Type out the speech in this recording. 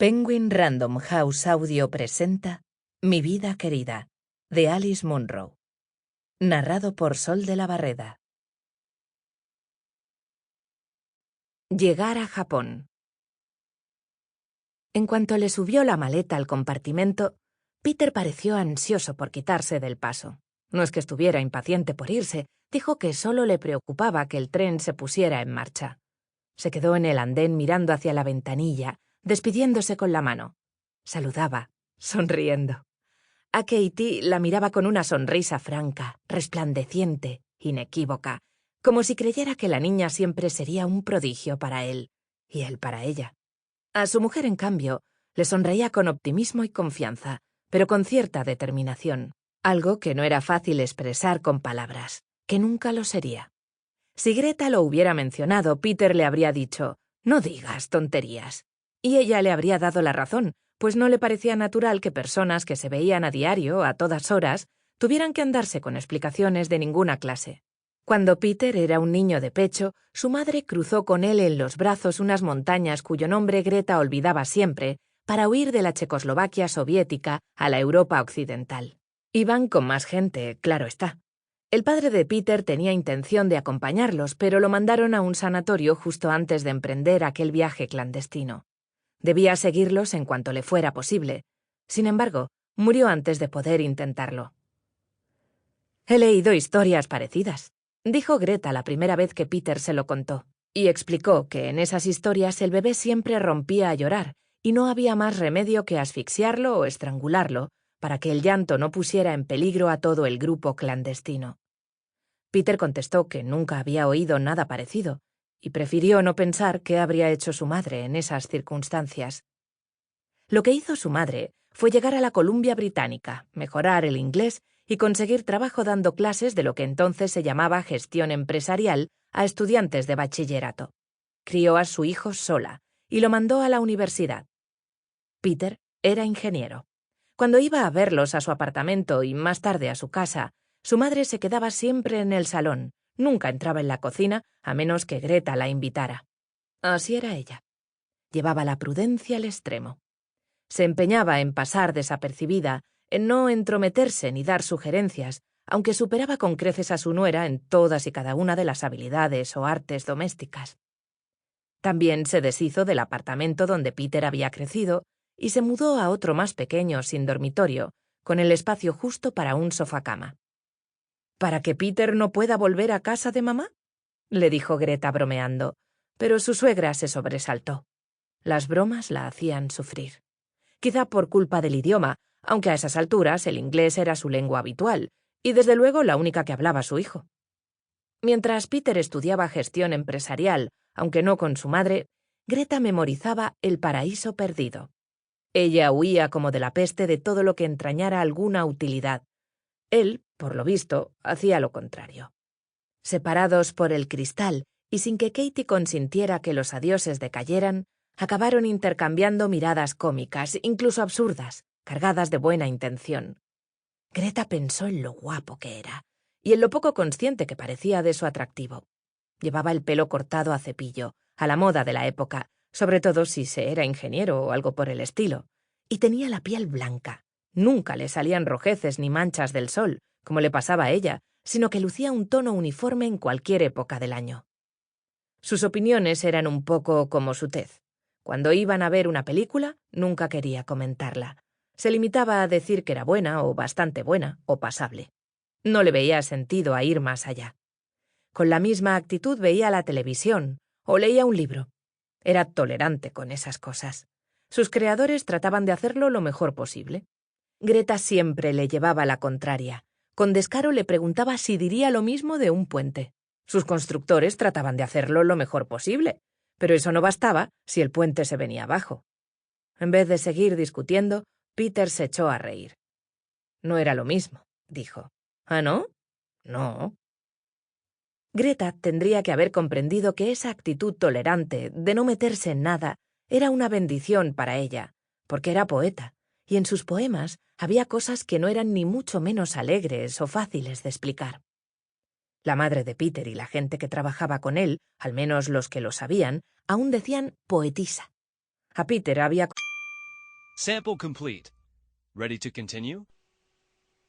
Penguin Random House Audio presenta Mi vida querida, de Alice Munro. Narrado por Sol de la Barreda. Llegar a Japón. En cuanto le subió la maleta al compartimento, Peter pareció ansioso por quitarse del paso. No es que estuviera impaciente por irse, dijo que solo le preocupaba que el tren se pusiera en marcha. Se quedó en el andén mirando hacia la ventanilla, despidiéndose con la mano. Saludaba, sonriendo. A Katie la miraba con una sonrisa franca, resplandeciente, inequívoca, como si creyera que la niña siempre sería un prodigio para él, y él para ella. A su mujer, en cambio, le sonreía con optimismo y confianza, pero con cierta determinación, algo que no era fácil expresar con palabras, que nunca lo sería. Si Greta lo hubiera mencionado, Peter le habría dicho, «No digas tonterías», y ella le habría dado la razón, pues no le parecía natural que personas que se veían a diario, a todas horas, tuvieran que andarse con explicaciones de ninguna clase. Cuando Peter era un niño de pecho, su madre cruzó con él en los brazos unas montañas cuyo nombre Greta olvidaba siempre, para huir de la Checoslovaquia soviética a la Europa occidental. Iban con más gente, claro está. El padre de Peter tenía intención de acompañarlos, pero lo mandaron a un sanatorio justo antes de emprender aquel viaje clandestino. Debía seguirlos en cuanto le fuera posible. Sin embargo, murió antes de poder intentarlo. «He leído historias parecidas», dijo Greta la primera vez que Peter se lo contó, y explicó que en esas historias el bebé siempre rompía a llorar y no había más remedio que asfixiarlo o estrangularlo para que el llanto no pusiera en peligro a todo el grupo clandestino. Peter contestó que nunca había oído nada parecido, y prefirió no pensar qué habría hecho su madre en esas circunstancias. Lo que hizo su madre fue llegar a la Columbia Británica, mejorar el inglés y conseguir trabajo dando clases de lo que entonces se llamaba gestión empresarial a estudiantes de bachillerato. Crió a su hijo sola y lo mandó a la universidad. Peter era ingeniero. Cuando iba a verlos a su apartamento y más tarde a su casa, su madre se quedaba siempre en el salón, nunca entraba en la cocina a menos que Greta la invitara. Así era ella. Llevaba la prudencia al extremo. Se empeñaba en pasar desapercibida, en no entrometerse ni dar sugerencias, aunque superaba con creces a su nuera en todas y cada una de las habilidades o artes domésticas. También se deshizo del apartamento donde Peter había crecido y se mudó a otro más pequeño, sin dormitorio, con el espacio justo para un sofacama. «¿Para que Peter no pueda volver a casa de mamá?», le dijo Greta bromeando, pero su suegra se sobresaltó. Las bromas la hacían sufrir. Quizá por culpa del idioma, aunque a esas alturas el inglés era su lengua habitual, y desde luego la única que hablaba su hijo. Mientras Peter estudiaba gestión empresarial, aunque no con su madre, Greta memorizaba El paraíso perdido. Ella huía como de la peste de todo lo que entrañara alguna utilidad. Él, por lo visto, hacía lo contrario. Separados por el cristal y sin que Katie consintiera que los adioses decayeran, acabaron intercambiando miradas cómicas, incluso absurdas, cargadas de buena intención. Greta pensó en lo guapo que era y en lo poco consciente que parecía de su atractivo. Llevaba el pelo cortado a cepillo, a la moda de la época, sobre todo si se era ingeniero o algo por el estilo, y tenía la piel blanca. Nunca le salían rojeces ni manchas del sol, como le pasaba a ella, sino que lucía un tono uniforme en cualquier época del año. Sus opiniones eran un poco como su tez. Cuando iban a ver una película, nunca quería comentarla. Se limitaba a decir que era buena o bastante buena o pasable. No le veía sentido a ir más allá. Con la misma actitud veía la televisión o leía un libro. Era tolerante con esas cosas. Sus creadores trataban de hacerlo lo mejor posible. Greta siempre le llevaba la contraria. Con descaro le preguntaba si diría lo mismo de un puente. Sus constructores trataban de hacerlo lo mejor posible, pero eso no bastaba si el puente se venía abajo. En vez de seguir discutiendo, Peter se echó a reír. «No era lo mismo», dijo. «¿Ah, no?» «No». Greta tendría que haber comprendido que esa actitud tolerante de no meterse en nada era una bendición para ella, porque era poeta, y en sus poemas había cosas que no eran ni mucho menos alegres o fáciles de explicar. La madre de Peter y la gente que trabajaba con él, al menos los que lo sabían, aún decían poetisa. A Peter había Sample complete. Ready to continue?